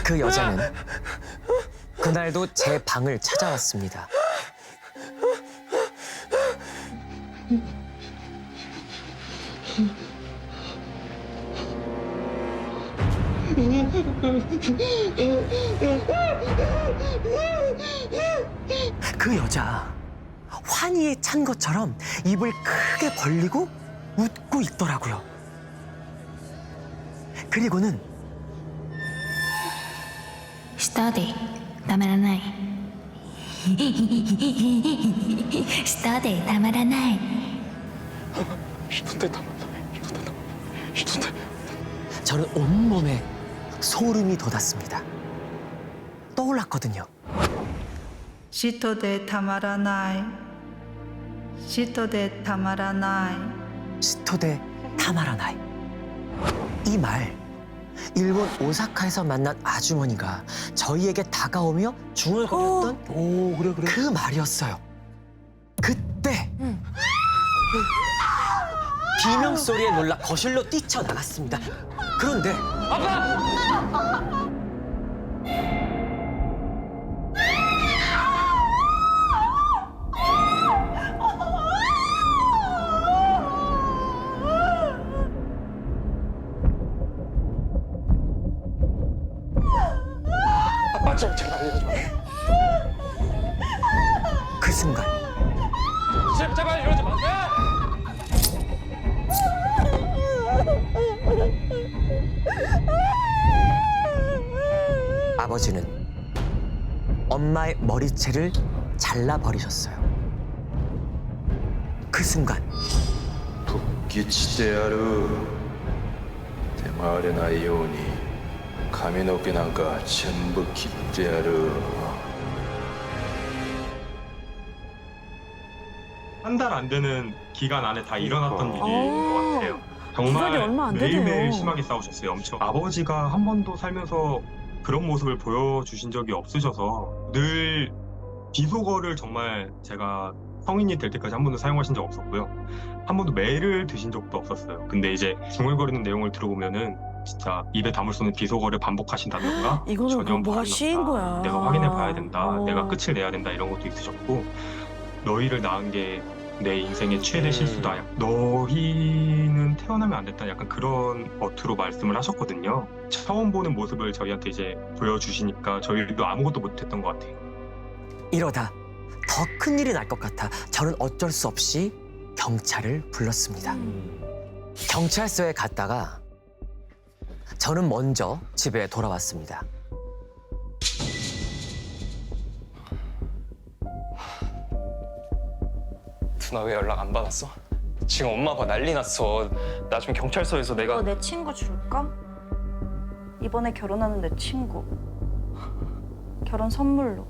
Speaker 5: 그 여자는 그날도 제 방을 찾아왔습니다. 그 여자 환희에 찬 것처럼 입을 크게 벌리고 웃고 있더라고요. 그리고는
Speaker 9: 舌でたまらない舌でたまらない
Speaker 5: 저는 온몸에 소름이 돋았습니다. 떠올랐거든요.
Speaker 10: 嫉妬でたまらない嫉妬でたまらない
Speaker 5: 시토데 타마라나이. 이 말, 일본 오사카에서 만난 아주머니가 저희에게 다가오며 중얼거렸던 그 말이었어요. 그때 비명 소리에 놀라 거실로 뛰쳐나갔습니다. 그런데 그 순간
Speaker 2: 제발 이러지 마세요.
Speaker 5: 아버지는 엄마의 머리채를 잘라버리셨어요. 그 순간
Speaker 11: 吉である回れないように髪の毛なんか全部切ってやる。
Speaker 12: 한 달 안 되는 기간 안에 다 일어났던 일인
Speaker 4: 아.
Speaker 12: 것 같아요.
Speaker 4: 기간이 얼마 안
Speaker 12: 정말 매일매일
Speaker 4: 되네요.
Speaker 12: 심하게 싸우셨어요. 엄청. 아버지가 한 번도 살면서 그런 모습을 보여주신 적이 없으셔서 늘 비속어를 정말 제가 성인이 될 때까지 한 번도 사용하신 적 없었고요. 한 번도 매를 드신 적도 없었어요. 근데 이제 중얼거리는 내용을 들어보면은 진짜 입에 담을 수 없는 비속어를 반복하신다던가
Speaker 4: 이거는
Speaker 12: 전혀
Speaker 4: 뭐가
Speaker 12: 말이
Speaker 4: 시인
Speaker 12: 없다.
Speaker 4: 거야.
Speaker 12: 내가 확인해 봐야 된다.
Speaker 4: 어.
Speaker 12: 내가 끝을 내야 된다. 이런 것도 있으셨고 너희를 낳은 게 내 인생의 최대 실수다. 너희는 태어나면 안 됐다. 약간 그런 어투로 말씀을 하셨거든요. 처음 보는 모습을 저희한테 이제 보여주시니까 저희도 아무것도 못했던 것 같아요.
Speaker 5: 이러다 더 큰 일이 날 것 같아 저는 어쩔 수 없이 경찰을 불렀습니다. 경찰서에 갔다가 저는 먼저 집에 돌아왔습니다.
Speaker 2: 누나 왜 연락 안 받았어? 지금 엄마 아빠 난리 났어. 나중에 경찰서에서 내가
Speaker 10: 내 친구 줄까? 이번에 결혼하는 내 친구. 결혼 선물로.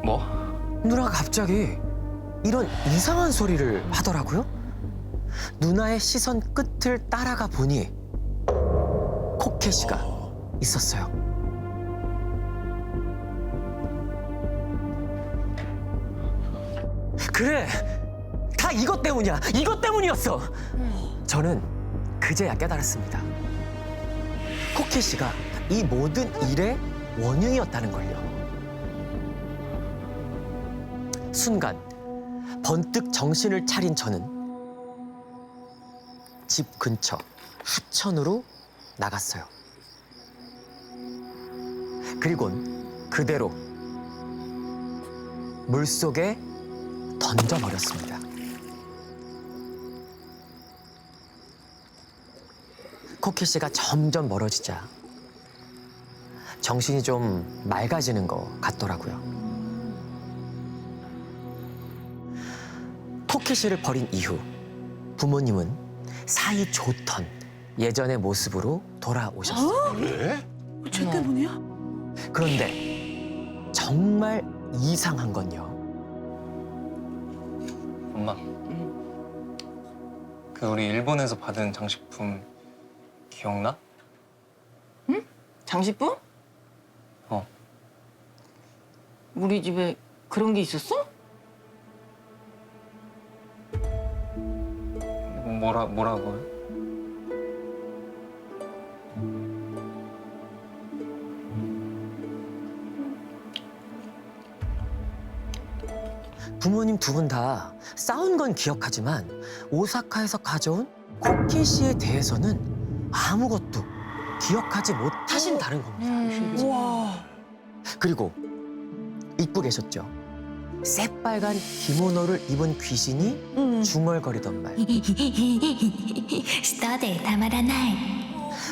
Speaker 2: 뭐?
Speaker 5: 누나가 갑자기 이런 이상한 소리를 하더라고요. 누나의 시선 끝을 따라가 보니 코켓이가 있었어요. 그래, 다 이것 때문이야. 이것 때문이었어. 저는 그제야 깨달았습니다. 코켓이가 이 모든 일의 원흉이었다는 걸요. 순간 번뜩 정신을 차린 저는 집 근처 하천으로 나갔어요. 그리곤 그대로 물속에 던져버렸습니다. 코키씨가 점점 멀어지자 정신이 좀 맑아지는 것 같더라고요. 코키씨를 버린 이후 부모님은 사이 좋던 예전의 모습으로 돌아오셨어요.
Speaker 6: 그래?
Speaker 4: 쟤 때문이야?
Speaker 5: 그런데 정말 이상한 건요.
Speaker 2: 엄마. 그 우리 일본에서 받은 장식품 기억나?
Speaker 3: 장식품?
Speaker 2: 어.
Speaker 3: 우리 집에 그런 게 있었어?
Speaker 2: 뭐라고요?
Speaker 5: 부모님 두 분 다 싸운 건 기억하지만 오사카에서 가져온 코키씨에 대해서는 아무것도 기억하지 못하신다는 겁니다.
Speaker 4: 우와.
Speaker 5: 그리고 잊고 계셨죠? 새빨간 기모노를 입은 귀신이 중얼거리던 말.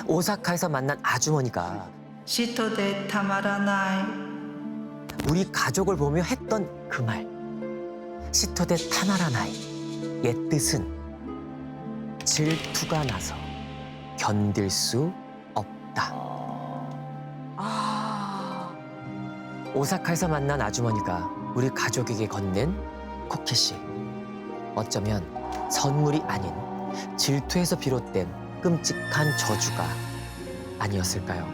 Speaker 5: 오사카에서 만난 아주머니가
Speaker 10: 嫉妬でたまらない
Speaker 5: 우리 가족을 보며 했던 그 말. 시토데 타나라나이. 옛 뜻은 질투가 나서 견딜 수 없다.
Speaker 4: 아.
Speaker 5: 오사카에서 만난 아주머니가 우리 가족에게 건넨 코켓이 어쩌면 선물이 아닌 질투에서 비롯된 끔찍한 저주가 아니었을까요?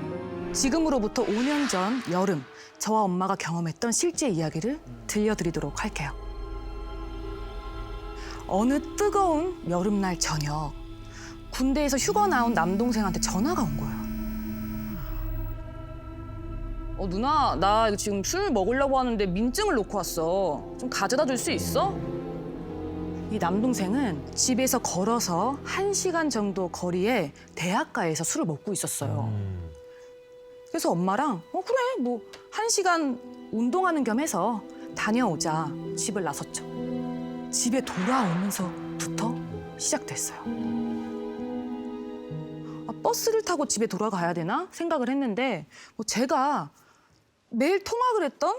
Speaker 4: 지금으로부터 5년 전 여름 저와 엄마가 경험했던 실제 이야기를 들려드리도록 할게요. 어느 뜨거운 여름날 저녁 군대에서 휴가 나온 남동생한테 전화가 온 거예요. 누나 나 이거 지금 술 먹으려고 하는데 민증을 놓고 왔어. 좀 가져다 줄 수 있어? 이 남동생은 집에서 걸어서 1시간 정도 거리에 대학가에서 술을 먹고 있었어요. 그래서 엄마랑 그래 뭐 1시간 운동하는 겸 해서 다녀오자 집을 나섰죠. 집에 돌아오면서부터 시작됐어요. 버스를 타고 집에 돌아가야 되나 생각을 했는데 뭐 제가 매일 통학을 했던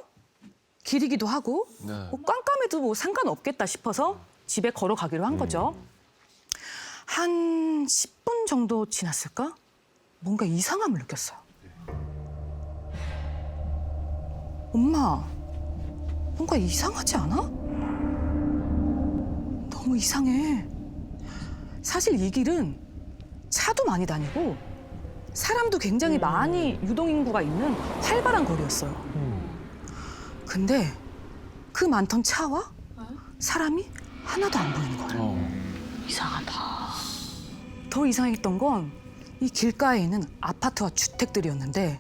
Speaker 4: 길이기도 하고 뭐 깜깜해도 뭐 상관없겠다 싶어서 집에 걸어가기로 한 거죠. 한 10분 10분 정도 지났을까? 뭔가 이상함을 느꼈어요. 엄마, 뭔가 이상하지 않아? 너무 이상해. 사실 이 길은 차도 많이 다니고 사람도 굉장히 많이 유동인구가 있는 활발한 거리였어요. 근데 그 많던 차와 사람이 하나도 안 보이는 거예요.
Speaker 3: 이상하다.
Speaker 4: 더 이상했던 건 이 길가에 있는 아파트와 주택들이었는데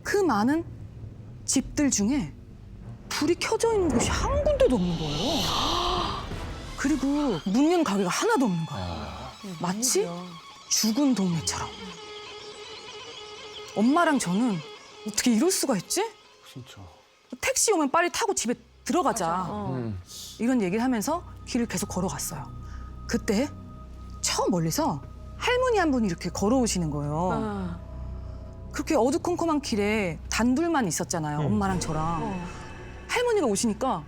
Speaker 4: 그 많은 집들 중에 불이 켜져 있는 곳이 한 군데도 없는 거예요. 그리고 문 연 가게가 하나도 없는 거예요. 마치 죽은 동네처럼. 엄마랑 저는 어떻게 이럴 수가 있지?
Speaker 11: 진짜.
Speaker 4: 택시 오면 빨리 타고 집에 들어가자. 이런 얘기를 하면서 길을 계속 걸어갔어요. 그때 저 멀리서 할머니 한 분이 이렇게 걸어오시는 거예요. 그렇게 어두컴컴한 길에 단둘만 있었잖아요. 엄마랑 저랑. 할머니가 오시니까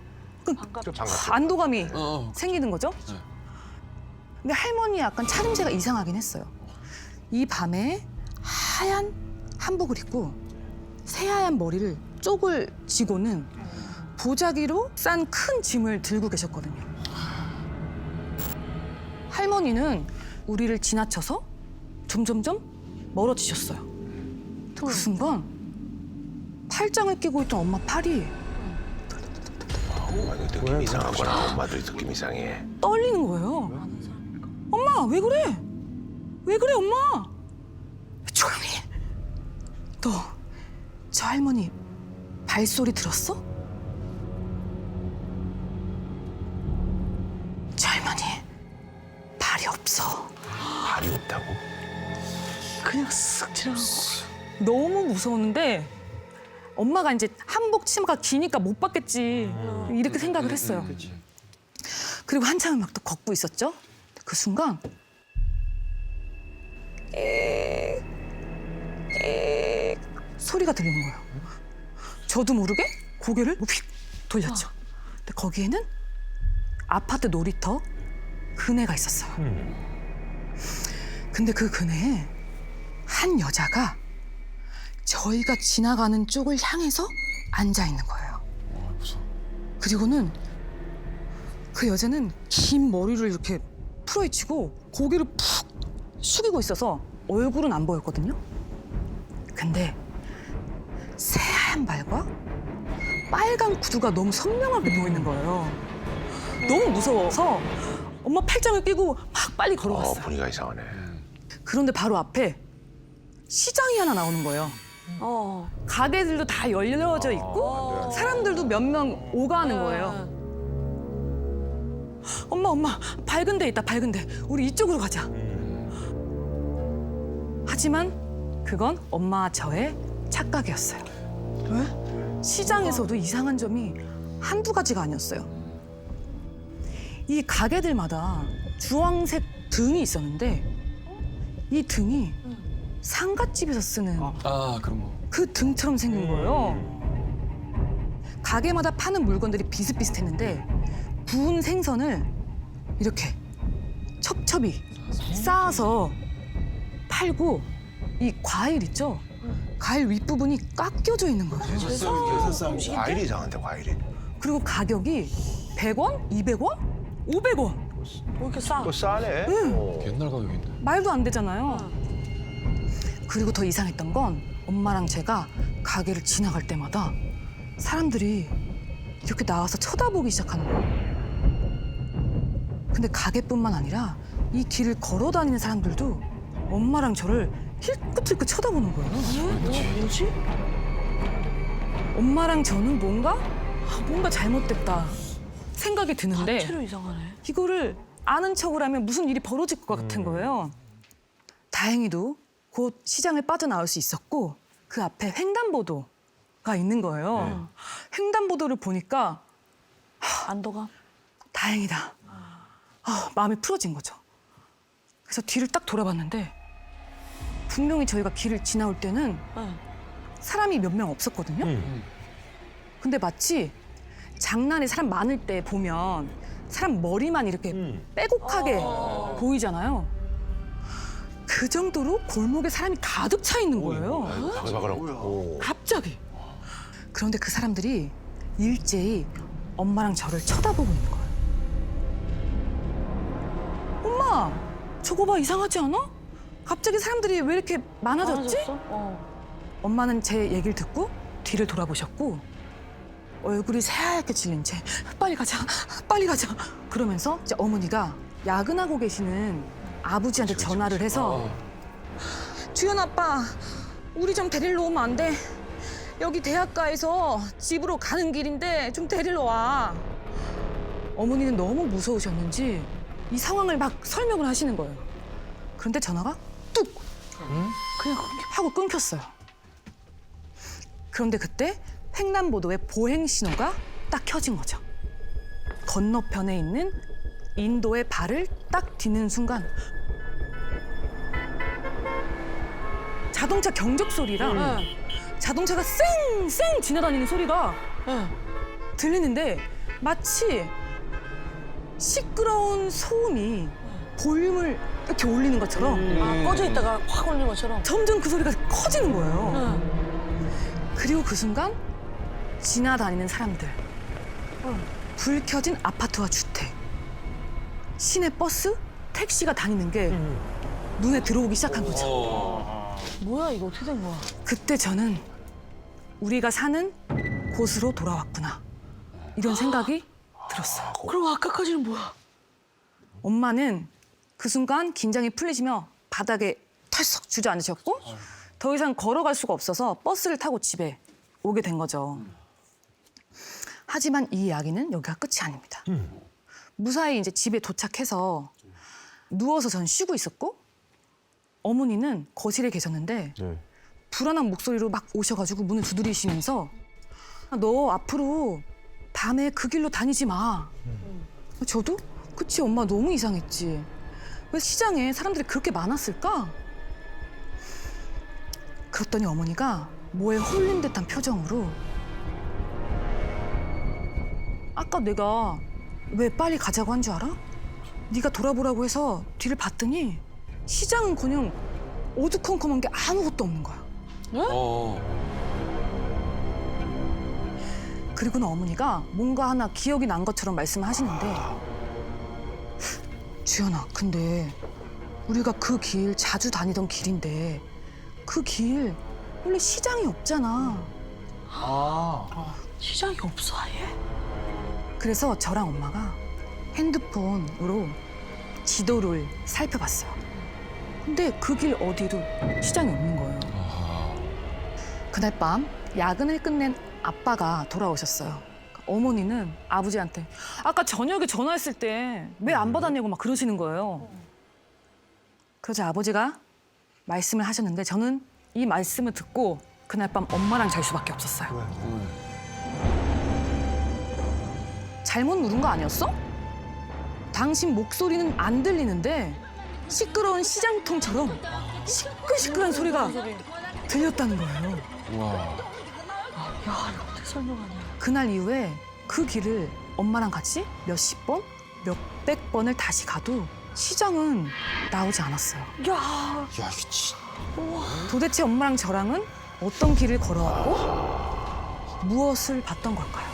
Speaker 4: 안도감이 생기는 거죠. 근데 할머니 약간 차림새가 이상하긴 했어요. 이 밤에 하얀 한복을 입고 새하얀 머리를 쪽을 쥐고는 보자기로 싼 큰 짐을 들고 계셨거든요. 할머니는 우리를 지나쳐서 점점점 멀어지셨어요. 그 순간 팔짱을 끼고 있던 엄마 팔이
Speaker 6: 엄마도 느낌 이상하구나. 엄마도 느낌 이상해.
Speaker 4: 떨리는 거예요. 엄마, 왜 그래? 왜 그래, 엄마? 조용히 해. 너 저 할머니 발소리 들었어? 저 할머니 발이 없어.
Speaker 6: 발이 없다고?
Speaker 3: 그냥 쓱 지나간 거.
Speaker 4: 너무 무서웠는데 엄마가 이제 한복 치마가 기니까 못 봤겠지. 이렇게 생각을 했어요. 그리고 한참을 막 또 걷고 있었죠. 그 순간 소리가 들리는 거예요. 저도 모르게 고개를 휙 돌렸죠. 근데 거기에는 아파트 놀이터 그네가 있었어요. 근데 그 그네에 한 여자가 저희가 지나가는 쪽을 향해서 앉아 있는 거예요. 그리고는 그 여자는 긴 머리를 이렇게 풀어헤치고 고개를 푹 숙이고 있어서 얼굴은 안 보였거든요. 근데 새하얀 발과 빨간 구두가 너무 선명하게 보이는 거예요. 너무 무서워서 엄마 팔짱을 끼고 막 빨리 걸어갔어요.
Speaker 6: 분위기가 이상하네.
Speaker 4: 그런데 바로 앞에 시장이 하나 나오는 거예요. 가게들도 다 열려져 있고 사람들도 몇 명 오가는 거예요. 엄마, 밝은 데 있다, 밝은 데. 우리 이쪽으로 가자. 하지만 그건 엄마와 저의 착각이었어요. 왜? 시장에서도 이상한 점이 한두 가지가 아니었어요. 이 가게들마다 주황색 등이 있었는데 이 등이 상갓집에서 쓰는
Speaker 2: 그런 거.
Speaker 4: 그 등처럼 생긴 거예요. 가게마다 파는 물건들이 비슷비슷했는데 구운 생선을 이렇게 첩첩이 쌓아서 팔고 이 과일 있죠? 과일 윗부분이 깎여져 있는 거예요.
Speaker 6: 과일이 이상한데 과일이.
Speaker 4: 그리고 가격이 100원, 200원, 500원.
Speaker 3: 왜 이렇게 싸?
Speaker 6: 또 싸네.
Speaker 2: 옛날 가격인데.
Speaker 4: 말도 안 되잖아요. 그리고 더 이상했던 건 엄마랑 제가 가게를 지나갈 때마다 사람들이 이렇게 나와서 쳐다보기 시작하는 거예요. 근데 가게뿐만 아니라 이 길을 걸어 다니는 사람들도 엄마랑 저를 힐끗힐끗 쳐다보는 거예요.
Speaker 3: 뭐지?
Speaker 4: 엄마랑 저는 뭔가 잘못됐다 생각이 드는데
Speaker 3: 자체로 이상하네.
Speaker 4: 이거를 아는 척을 하면 무슨 일이 벌어질 것 같은 거예요. 다행히도 곧 시장을 빠져나올 수 있었고 그 앞에 횡단보도가 있는 거예요. 횡단보도를 보니까
Speaker 3: 안도감?
Speaker 4: 다행이다. 마음이 풀어진 거죠. 그래서 뒤를 딱 돌아봤는데 분명히 저희가 길을 지나올 때는 사람이 몇 명 없었거든요. 근데 마치 장난에 사람 많을 때 보면 사람 머리만 이렇게 빼곡하게 보이잖아요. 그 정도로 골목에 사람이 가득 차 있는 거예요.
Speaker 6: 바글바글하고.
Speaker 4: 갑자기. 그런데 그 사람들이 일제히 엄마랑 저를 쳐다보고 있는 거예요. 엄마, 저거 봐, 이상하지 않아? 갑자기 사람들이 왜 이렇게 많아졌지? 엄마는 제 얘기를 듣고 뒤를 돌아보셨고 얼굴이 새하얗게 질린 채 빨리 가자, 빨리 가자 그러면서 이제 어머니가 야근하고 계시는 아버지한테 전화를 해서 주연 아빠, 우리 좀 데리러 오면 안 돼? 여기 대학가에서 집으로 가는 길인데 좀 데리러 와. 어머니는 너무 무서우셨는지 이 상황을 막 설명을 하시는 거예요. 그런데 전화가 뚝! 그냥 하고 끊겼어요. 그런데 그때 횡단보도에 보행 신호가 딱 켜진 거죠. 건너편에 있는 인도의 발을 딱 딛는 순간 자동차 경적 소리랑 자동차가 쌩쌩 지나다니는 소리가 들리는데 마치 시끄러운 소음이 볼륨을 이렇게 올리는 것처럼
Speaker 3: 꺼져 있다가 확 올리는 것처럼.
Speaker 4: 점점 그 소리가 커지는 거예요. 그리고 그 순간 지나다니는 사람들, 불 켜진 아파트와 주택, 시내 버스, 택시가 다니는 게 눈에 들어오기 시작한 거죠.
Speaker 3: 뭐야 이거 어떻게 된 거야?
Speaker 4: 그때 저는 우리가 사는 곳으로 돌아왔구나. 이런 생각이 들었어요.
Speaker 3: 그럼 아까까지는 뭐야?
Speaker 4: 엄마는 그 순간 긴장이 풀리시며 바닥에 털썩 주저앉으셨고 더 이상 걸어갈 수가 없어서 버스를 타고 집에 오게 된 거죠. 하지만 이 이야기는 여기가 끝이 아닙니다. 무사히 이제 집에 도착해서 누워서 전 쉬고 있었고 어머니는 거실에 계셨는데 불안한 목소리로 막 오셔가지고 문을 두드리시면서 너 앞으로 밤에 그 길로 다니지 마. 저도 그치 엄마 너무 이상했지. 왜 시장에 사람들이 그렇게 많았을까? 그랬더니 어머니가 뭐에 홀린 듯한 표정으로 아까 내가 왜 빨리 가자고 한 줄 알아? 네가 돌아보라고 해서 뒤를 봤더니 시장은커녕 어두컴컴한 게 아무것도 없는 거야. 그리고는 어머니가 뭔가 하나 기억이 난 것처럼 말씀하시는데 주연아, 근데 우리가 그 길 자주 다니던 길인데 그 길 원래 시장이 없잖아.
Speaker 3: 시장이 없어 아예?
Speaker 4: 그래서 저랑 엄마가 핸드폰으로 지도를 살펴봤어요. 근데 그 길 어디에도 시장이 없는 거예요. 그날 밤 야근을 끝낸 아빠가 돌아오셨어요. 어머니는 아버지한테 아까 저녁에 전화했을 때 왜 안 받았냐고 막 그러시는 거예요. 그러자 아버지가 말씀을 하셨는데 저는 이 말씀을 듣고 그날 밤 엄마랑 잘 수밖에 없었어요. 잘못 누른 거 아니었어? 당신 목소리는 안 들리는데 시끄러운 시장통처럼 시끌시끌한 소리가 들렸다는 거예요.
Speaker 3: 야 이거 어떻게 설명하냐?
Speaker 4: 그날 이후에 그 길을 엄마랑 같이 몇십 번, 몇백 번을 다시 가도 시장은 나오지 않았어요.
Speaker 3: 야
Speaker 2: 미친.
Speaker 4: 도대체 엄마랑 저랑은 어떤 길을 걸어왔고 무엇을 봤던 걸까요?